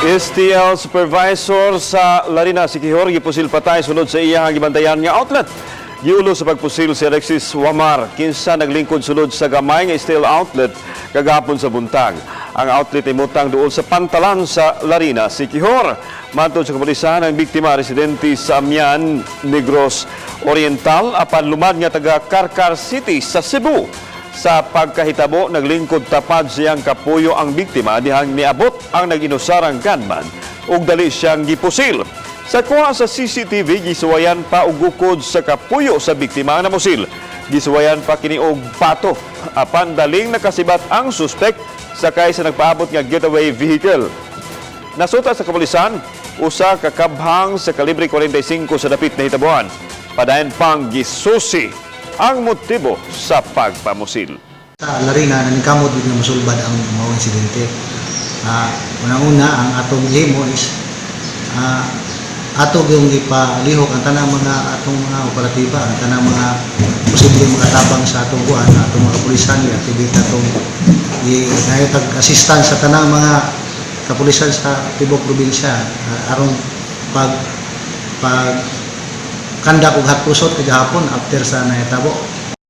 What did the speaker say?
STL Supervisor sa Larina Siquijor gipusil patay sunod sa iyang gibantayan nga outlet. Giulo sa pagpusil si Alexis Wamar kinsa naglingkod sunod sa gamay nga STL outlet kagapon sa buntag. Ang outlet ay mutang duol sa pantalan sa Larina Siquijor. Mantod sa kapulisan, ang biktima residente sa Amian, Negros Oriental apan lumad nga taga Carcar City sa Cebu. Sa pagkahitabo, naglingkod tapad siyang kapuyo ang biktima dihang niabot ang nag-inusarang gunman ug dali siyang gipusil. Sa kuha sa CCTV, gisuwayan pa og gukod sa kapuyo sa biktima na musil. Gisuwayan pa kini og pato. Apan daling nakasibat ang suspect sakay sa nagpaabot nga getaway vehicle. Nasuta sa kapulisan, usa ka kabhang sa kalibre 45 sa dapit na hitabuan. Padayon pang gisusi ang motibo sa pagpamusil. Sa Larina, nanikamot din na masulbad ang mga insidente. Unang-una, ang atong himo is atong yung ipalihok ang tanang mga atong mga operatiba, ang tanang mga posibleng makatabang sa atong buwan, atong mga kapulisan, i-activate atong i-assistant sa tanang mga kapulisan sa tibok probinsya aron pag kandak og hatpusot kagahapon after sa nahitabo